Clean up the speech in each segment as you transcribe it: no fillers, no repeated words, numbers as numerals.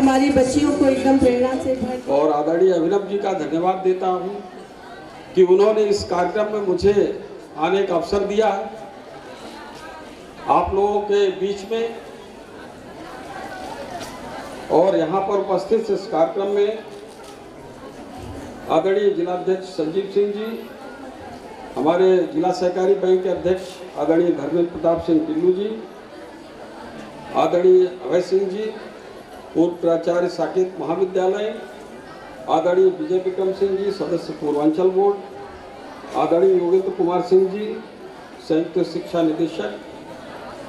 हमारी बच्चियों को एकदम प्रेरणा से भर। और आदरणीय अभिनव जी का धन्यवाद देता हूं कि उन्होंने इस कार्यक्रम में मुझे आने का अवसर दिया है आप लोगों के बीच में। और यहाँ पर उपस्थित इस कार्यक्रम में आदरणीय जिलाध्यक्ष संजीव सिंह जी, हमारे जिला सहकारी बैंक के अध्यक्ष आदरणीय धर्मेंद्र प्रताप सिंह टिल्लू जी, आदरणीय अभय सिंह जी, पूर्व प्राचार्य साकेत महाविद्यालय, आदरणीय विजय विक्रम सिंह जी, सदस्य पूर्वांचल बोर्ड, आदरणीय योगेंद्र कुमार सिंह जी, संयुक्त शिक्षा निदेशक,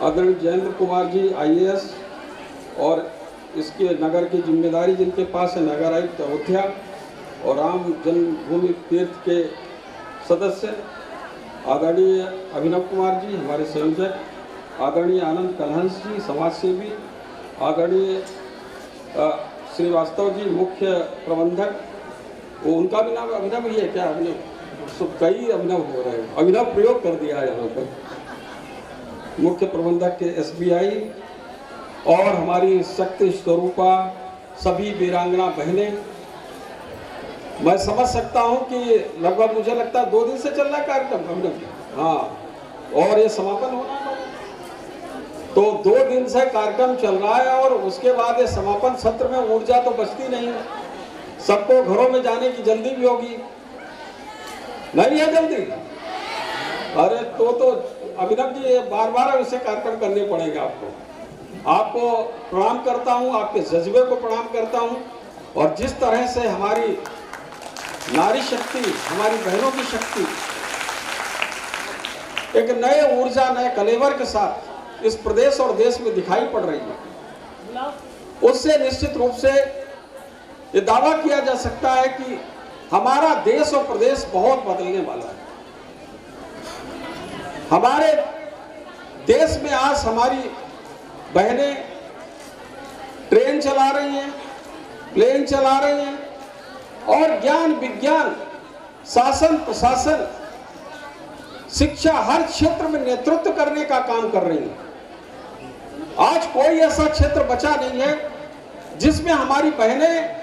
आदरणीय जयेंद्र कुमार जी IAS, और इसके नगर की जिम्मेदारी जिनके पास है नगर आयुक्त अयोध्या, और राम जन्मभूमि तीर्थ के सदस्य आदरणीय अभिनव कुमार जी हमारे संयोजक, आदरणीय आनंद कलहंस जी समाजसेवी, आदरणीय श्रीवास्तव जी मुख्य प्रबंधक, वो उनका भी नाम अभिनव ही है क्या? अभिनव सब कई अभिनव हो रहे हैं, अभिनव प्रयोग कर दिया है यहाँ पर। मुख्य प्रबंधक के SBI और हमारी शक्ति स्वरूपा सभी वीरांगना बहनें। मैं समझ सकता हूँ कि लगभग मुझे लगता है 2 दिन से चल रहा है कार्यक्रम अभिनव, हाँ, और ये समापन होना है तो 2 दिन से कार्यक्रम चल रहा है और उसके बाद ये समापन सत्र में ऊर्जा तो बचती नहीं है। सबको घरों में जाने की जल्दी भी होगी, नहीं है जल्दी? अरे तो अभिनव जी बार बार ऐसे कार्यक्रम करने पड़ेंगे आपको प्रणाम करता हूं, आपके जज्बे को प्रणाम करता हूं। और जिस तरह से हमारी नारी शक्ति, हमारी बहनों की शक्ति एक नए ऊर्जा, नए कलेवर के साथ इस प्रदेश और देश में दिखाई पड़ रही है, उससे निश्चित रूप से ये दावा किया जा सकता है कि हमारा देश और प्रदेश बहुत बदलने वाला है। हमारे देश में आज हमारी बहनें ट्रेन चला रही हैं, प्लेन चला रही हैं और ज्ञान विज्ञान, शासन प्रशासन, शिक्षा हर क्षेत्र में नेतृत्व करने का काम कर रही हैं। आज कोई ऐसा क्षेत्र बचा नहीं है जिसमें हमारी बहनें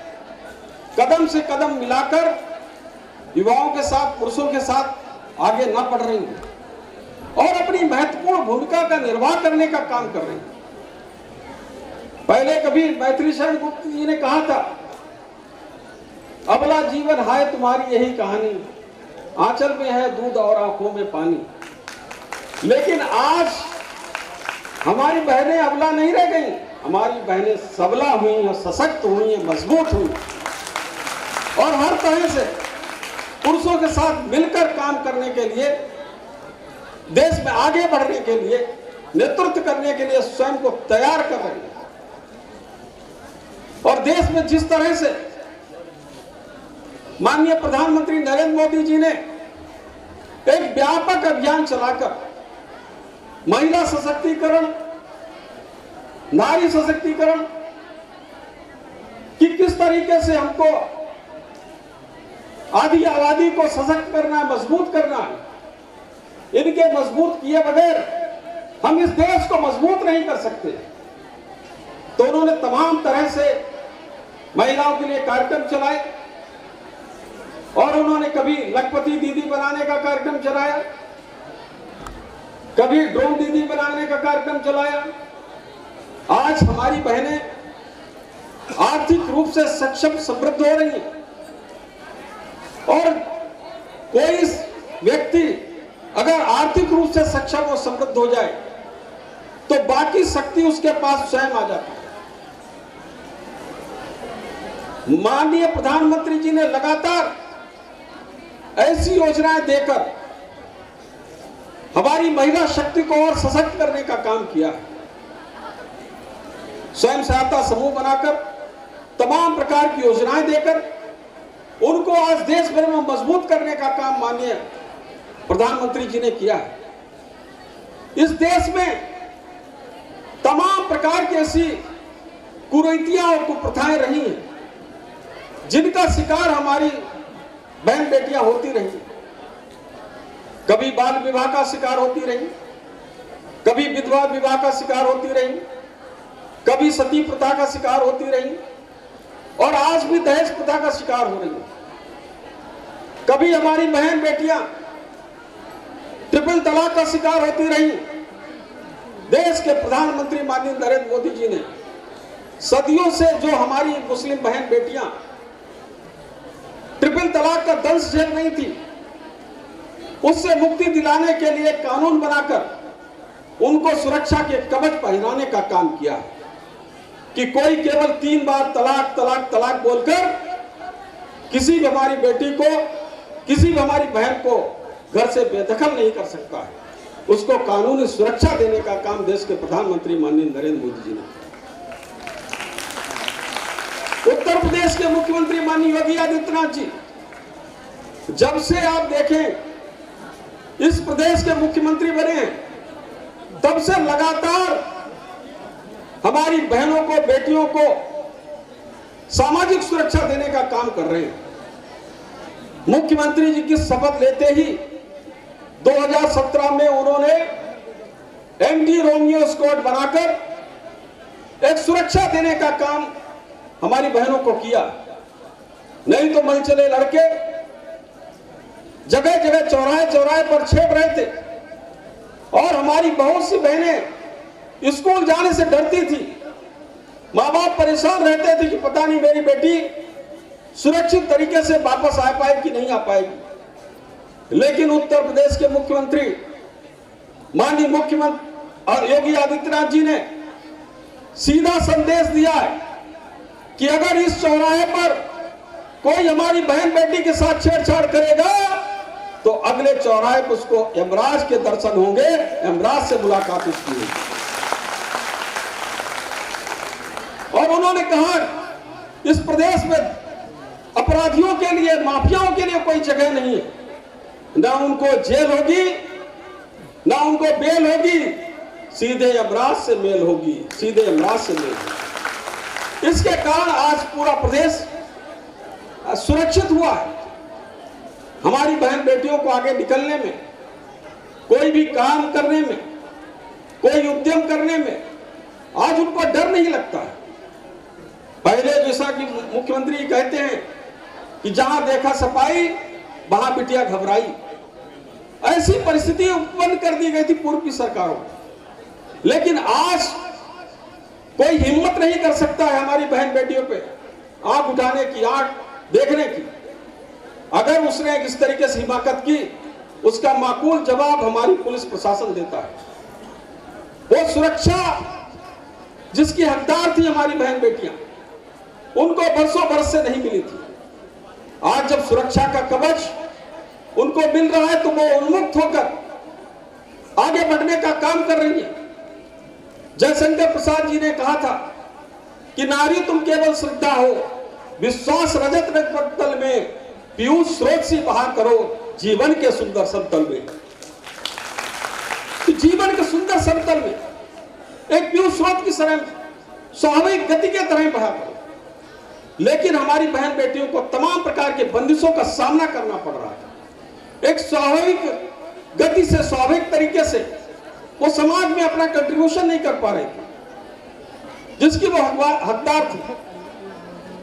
कदम से कदम मिलाकर युवाओं के साथ, पुरुषों के साथ आगे न बढ़ रही हैं और अपनी महत्वपूर्ण भूमिका का निर्वाह करने का काम कर रही हैं। पहले कभी मैथिली शरण गुप्त जी ने कहा था, अबला जीवन हाय तुम्हारी यही कहानी, आंचल में है दूध और आंखों में पानी। लेकिन आज हमारी बहनें अबला नहीं रह गई, हमारी बहनें सबला हुई हैं, सशक्त हुई हैं, मजबूत हुई और हर तरह से पुरुषों के साथ मिलकर काम करने के लिए, देश में आगे बढ़ने के लिए, नेतृत्व करने के लिए स्वयं को तैयार कर रही है। और देश में जिस तरह से माननीय प्रधानमंत्री नरेंद्र मोदी जी ने एक व्यापक अभियान चलाकर महिला सशक्तिकरण, नारी सशक्तिकरण कि किस तरीके से हमको आधी आबादी को सशक्त करना है, मजबूत करना है, इनके मजबूत किए बगैर हम इस देश को मजबूत नहीं कर सकते। तो उन्होंने तमाम तरह से महिलाओं के लिए कार्यक्रम चलाए और उन्होंने कभी लखपति दीदी बनाने का कार्यक्रम चलाया, कभी ड्रोन दीदी बनाने का कार्यक्रम चलाया। आज हमारी बहनें आर्थिक रूप से सक्षम, समृद्ध हो रही हैं और कोई व्यक्ति अगर आर्थिक रूप से सक्षम और समृद्ध हो जाए तो बाकी शक्ति उसके पास स्वयं आ जाती है। माननीय प्रधानमंत्री जी ने लगातार ऐसी योजनाएं देकर हमारी महिला शक्ति को और सशक्त करने का काम किया है। स्वयं सहायता समूह बनाकर, तमाम प्रकार की योजनाएं देकर उनको आज देश भर में मजबूत करने का काम माननीय प्रधानमंत्री जी ने किया है। इस देश में तमाम प्रकार की ऐसी कुरीतियां और कुप्रथाएं रही हैं जिनका शिकार हमारी बहन बेटियां होती रही। कभी बाल विवाह का शिकार होती रही, कभी विधवा विवाह का शिकार होती रही, कभी सती प्रथा का शिकार होती रही, और आज भी दहेज प्रथा का शिकार हो रही है। कभी हमारी बहन बेटियां ट्रिपल तलाक का शिकार होती रही। देश के प्रधानमंत्री माननीय नरेंद्र मोदी जी ने सदियों से जो हमारी मुस्लिम बहन बेटियां ट्रिपल तलाक का दंश झेल रही थी, उससे मुक्ति दिलाने के लिए कानून बनाकर उनको सुरक्षा के कवच पहनाने का काम किया है कि कोई केवल 3 बार तलाक तलाक तलाक बोलकर किसी भी हमारी बेटी को, किसी भी हमारी बहन को घर से बेदखल नहीं कर सकता है। उसको कानूनी सुरक्षा देने का काम देश के प्रधानमंत्री माननीय नरेंद्र मोदी जी ने किया। उत्तर प्रदेश के मुख्यमंत्री माननीय योगी आदित्यनाथ जी, जब से आप देखें इस प्रदेश के मुख्यमंत्री बने हैं, तब से लगातार हमारी बहनों को, बेटियों को सामाजिक सुरक्षा देने का काम कर रहे हैं। मुख्यमंत्री जी की शपथ लेते ही 2017 में उन्होंने एंटी रोमियो स्क्वाड बनाकर एक सुरक्षा देने का काम हमारी बहनों को किया। नहीं तो मनचले लड़के जगह जगह चौराहे चौराहे पर छेप रहे थे और हमारी बहुत सी बहनें स्कूल जाने से डरती थी। माँ बाप परेशान रहते थे कि पता नहीं मेरी बेटी सुरक्षित तरीके से वापस आ पाएगी कि नहीं आ पाएगी। लेकिन उत्तर प्रदेश के मुख्यमंत्री माननीय मुख्यमंत्री योगी आदित्यनाथ जी ने सीधा संदेश दिया है कि अगर इस चौराहे पर कोई हमारी बहन बेटी के साथ छेड़छाड़ करेगा तो अगले चौराहे पर उसको यमराज के दर्शन होंगे, यमराज से मुलाकात उसकी होगी। और उन्होंने कहा इस प्रदेश में अपराधियों के लिए, माफियाओं के लिए कोई जगह नहीं है। ना उनको जेल होगी, ना उनको बेल होगी, सीधे यमराज से मेल होगी, सीधे यमराज से मेल होगी। इसके कारण आज पूरा प्रदेश सुरक्षित हुआ है। हमारी बहन बेटियों को आगे निकलने में, कोई भी काम करने में, कोई उद्यम करने में आज उनको डर नहीं लगता है। पहले जैसा कि मुख्यमंत्री कहते हैं कि जहां देखा सफाई वहां बिटिया घबराई, ऐसी परिस्थिति उत्पन्न कर दी गई थी पूर्व की सरकारों। लेकिन आज कोई हिम्मत नहीं कर सकता है हमारी बहन बेटियों पे आंख उठाने की, आंख देखने की। अगर उसने इस तरीके से हिमाकत की, उसका माकूल जवाब हमारी पुलिस प्रशासन देता है। वो सुरक्षा जिसकी हकदार थी हमारी बहन बेटियां, उनको बरसों बरस से नहीं मिली थी। आज जब सुरक्षा का कवच उनको मिल रहा है तो वो उन्मुक्त होकर आगे बढ़ने का काम कर रही है। जयशंकर प्रसाद जी ने कहा था कि नारी तुम केवल श्रद्धा हो, विश्वास रजत रत्तल में, पीयूष स्रोत सी बहा करो जीवन के सुंदर समतल में। तो जीवन के सुंदर समतल में एक पीयूष स्रोत की तरह स्वाभाविक गति के तरह बहा करो। लेकिन हमारी बहन बेटियों को तमाम प्रकार के बंदिशों का सामना करना पड़ रहा है। एक स्वाभाविक गति से, स्वाभाविक तरीके से वो समाज में अपना कंट्रीब्यूशन नहीं कर पा रही थी जिसकी वो हकदार थी।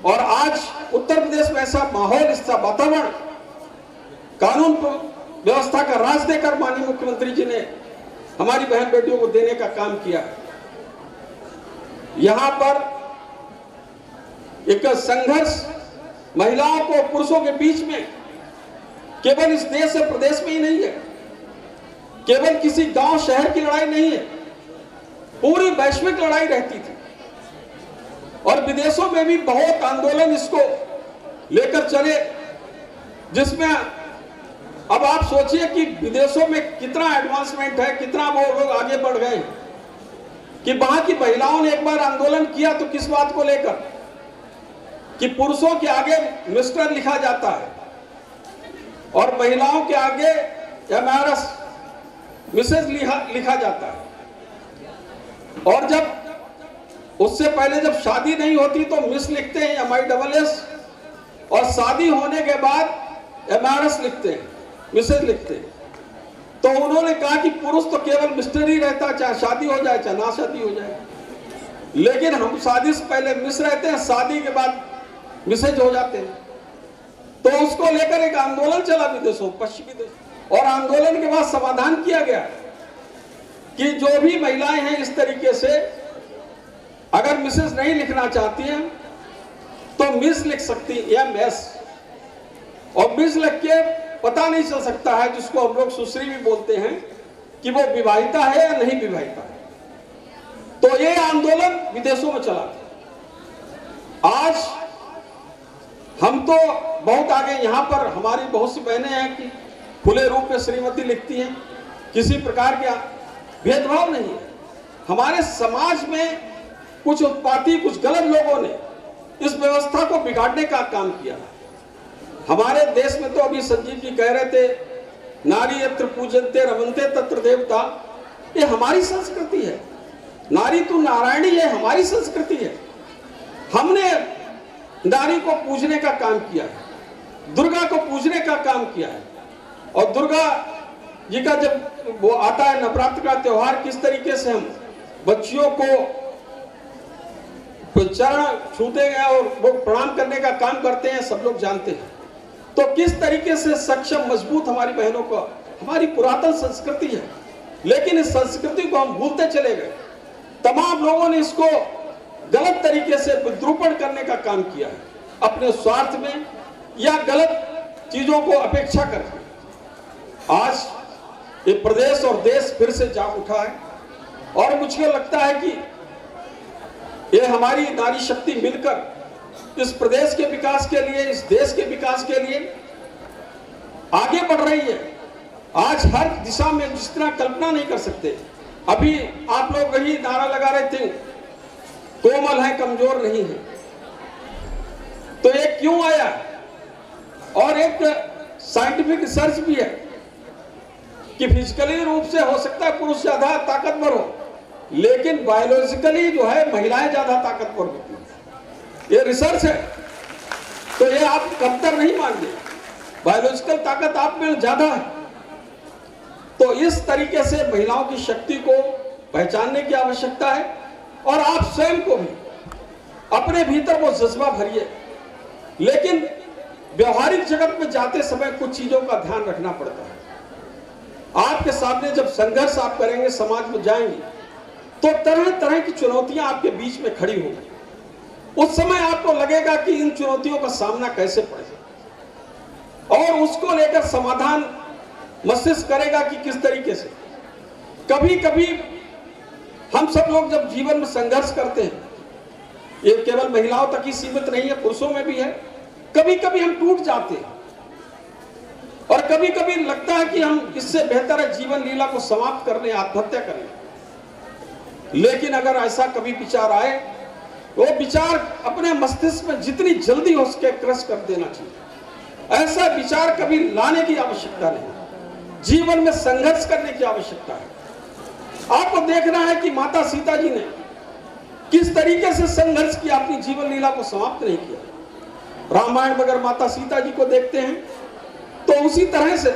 और आज उत्तर प्रदेश में ऐसा माहौल, ऐसा वातावरण, कानून व्यवस्था का राज देकर माननीय मुख्यमंत्री जी ने हमारी बहन बेटियों को देने का काम किया। यहां पर एक संघर्ष महिलाओं को, पुरुषों के बीच में केवल इस देश और प्रदेश में ही नहीं है, केवल किसी गांव शहर की लड़ाई नहीं है, पूरी वैश्विक लड़ाई रहती थी। और विदेशों में भी बहुत आंदोलन इसको लेकर चले, जिसमें अब आप सोचिए कि विदेशों में कितना एडवांसमेंट है, कितना वो लोग आगे बढ़ गए कि वहां की महिलाओं ने एक बार आंदोलन किया तो किस बात को लेकर कि पुरुषों के आगे मिस्टर लिखा जाता है और महिलाओं के आगे एमआरएस, मिसेज लिखा जाता है। और जब उससे पहले जब शादी नहीं होती तो मिस लिखते हैं, MISS, और शादी होने के बाद एमआरएस लिखते हैं, मिसेज लिखते हैं। तो उन्होंने कहा कि पुरुष तो केवल मिस्टर ही रहता, चाहे शादी हो जाए चाहे ना शादी हो जाए। लेकिन हम शादी से पहले मिस रहते हैं, शादी के बाद मिसेज हो जाते हैं। तो उसको लेकर एक आंदोलन चला विदेशों, पश्चिमी देशों, और आंदोलन के बाद समाधान किया गया कि जो भी महिलाएं हैं इस तरीके से अगर मिसेज नहीं लिखना चाहती हैं तो मिस लिख सकती है या मिस, और मिस लिख के पता नहीं चल सकता है, जिसको हम लोग सुश्री भी बोलते हैं, कि वो विवाहिता है या नहीं विवाहिता है। तो ये आंदोलन विदेशों में चला। आज हम तो बहुत आगे, यहां पर हमारी बहुत सी बहनें हैं कि खुले रूप में श्रीमती लिखती हैं, किसी प्रकार का भेदभाव नहीं है। हमारे समाज में कुछ उत्पाती, कुछ गलत लोगों ने इस व्यवस्था को बिगाड़ने का काम किया। हमारे देश में तो अभी संजीव जी कह रहे थे, नारी यत्र पूजन्ते रमन्ते तत्र देवता, ये हमारी संस्कृति है। नारी तो नारायणी है, हमारी संस्कृति है। हमने नारी को पूजने का काम किया है, दुर्गा को पूजने का काम किया है। और दुर्गा जी का जब वो आता है नवरात्र का त्योहार, किस तरीके से हम बच्चियों को चरण छूते हैं और वो प्रणाम करने का काम करते हैं, सब लोग जानते हैं। तो किस तरीके से सक्षम मजबूत हमारी बहनों को, हमारी पुरातन संस्कृति है, लेकिन इस संस्कृति को हम भूलते चले गए। तमाम लोगों ने इसको गलत तरीके से विद्रूपण करने का काम किया है, अपने स्वार्थ में या गलत चीजों को अपेक्षा करके। आज ये प्रदेश और देश फिर से जाग उठा है, और मुझे लगता है कि ये हमारी नारी शक्ति मिलकर इस प्रदेश के विकास के लिए, इस देश के विकास के लिए आगे बढ़ रही है। आज हर दिशा में जिस तरह कल्पना नहीं कर सकते। अभी आप लोग वही नारा लगा रहे थे, कोमल है कमजोर नहीं है। तो ये क्यों आया? और एक साइंटिफिक रिसर्च भी है कि फिजिकली रूप से हो सकता है पुरुष ज्यादा ताकतवर हो, लेकिन बायोलॉजिकली जो है महिलाएं ज्यादा ताकतवर होती है। ये रिसर्च है, तो ये आप कमतर नहीं मानिए, बायोलॉजिकल ताकत आप में ज्यादा है। तो इस तरीके से महिलाओं की शक्ति को पहचानने की आवश्यकता है, और आप स्वयं को भी अपने भीतर वो जज्बा भरिए। लेकिन व्यवहारिक जगत में जाते समय कुछ चीजों का ध्यान रखना पड़ता है। आपके सामने जब संघर्ष आप करेंगे, समाज में जाएंगे, तो तरह तरह की चुनौतियां आपके बीच में खड़ी होंगी। उस समय आपको लगेगा कि इन चुनौतियों का सामना कैसे पड़े, और उसको लेकर समाधान मस्तिष्क करेगा कि किस तरीके से। कभी कभी हम सब लोग जब जीवन में संघर्ष करते हैं, ये केवल महिलाओं तक ही सीमित नहीं है, पुरुषों में भी है। कभी कभी हम टूट जाते हैं, और कभी कभी लगता है कि हम इससे बेहतर है जीवन लीला को समाप्त कर लें, आत्महत्या कर लें। लेकिन अगर ऐसा कभी विचार आए, वो विचार अपने मस्तिष्क में जितनी जल्दी हो सके क्रश कर देना चाहिए। ऐसा विचार कभी लाने की आवश्यकता नहीं, जीवन में संघर्ष करने की आवश्यकता है। आपको देखना है कि माता सीता जी ने किस तरीके से संघर्ष किया, अपनी जीवन लीला को समाप्त नहीं किया। रामायण में अगर माता सीता जी को देखते हैं, तो उसी तरह से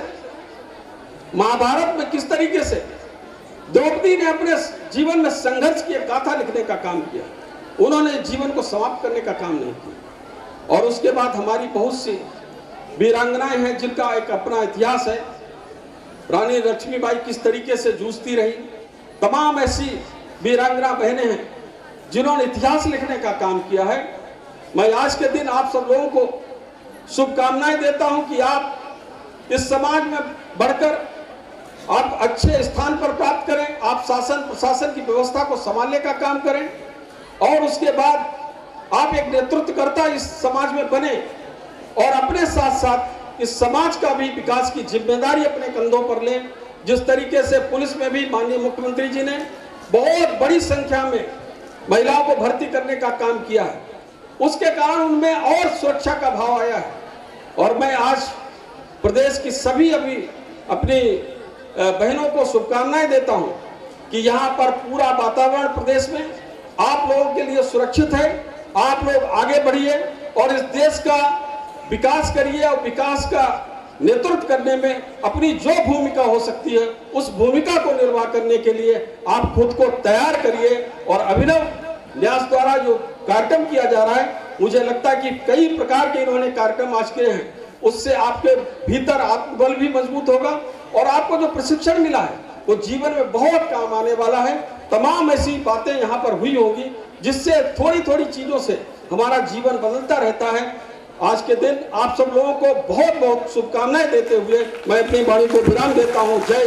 महाभारत में किस तरीके से द्रौपदी ने अपने जीवन में संघर्ष की गाथा लिखने का काम किया। उन्होंने जीवन को समाप्त करने का काम नहीं किया। और उसके बाद हमारी बहुत सी वीरांगनाएं हैं जिनका एक अपना इतिहास है। रानी लक्ष्मीबाई किस तरीके से जूझती रही, तमाम ऐसी वीरांगना बहनें हैं जिन्होंने इतिहास लिखने का काम किया है। मैं आज के दिन आप सब लोगों को शुभकामनाएं देता हूं कि आप इस समाज में बढ़कर आप अच्छे स्थान पर प्राप्त करें, आप शासन प्रशासन की व्यवस्था को संभालने का काम करें, और उसके बाद आप एक नेतृत्वकर्ता इस समाज में बने, और अपने साथ साथ इस समाज का भी विकास की जिम्मेदारी अपने कंधों पर लें। जिस तरीके से पुलिस में भी माननीय मुख्यमंत्री जी ने बहुत बड़ी संख्या में महिलाओं को भर्ती करने का काम किया है, उसके कारण उनमें और सुरक्षा का भाव आया है। और मैं आज प्रदेश की सभी अभी अपनी बहनों को शुभकामनाएं देता हूं कि यहाँ पर पूरा वातावरण प्रदेश में आप लोगों के लिए सुरक्षित है। आप लोग आगे बढ़िए और इस देश का विकास करिए, और विकास का नेतृत्व करने में अपनी जो भूमिका हो सकती है उस भूमिका को निर्वाह करने के लिए आप खुद को तैयार करिए। और अभिनव न्यास द्वारा जो कार्यक्रम किया जा रहा है मुझे लगता है कि कई प्रकार के इन्होंने कार्यक्रम आज किए हैं, उससे आपके भीतर आत्मबल भी मजबूत होगा और आपको जो प्रशिक्षण मिला है वो जीवन में बहुत काम आने वाला है। तमाम ऐसी बातें यहाँ पर हुई होंगी जिससे थोड़ी थोड़ी चीजों से हमारा जीवन बदलता रहता है। आज के दिन आप सब लोगों को बहुत बहुत शुभकामनाएं देते हुए मैं अपनी वाणी को विराम देता हूँ। जय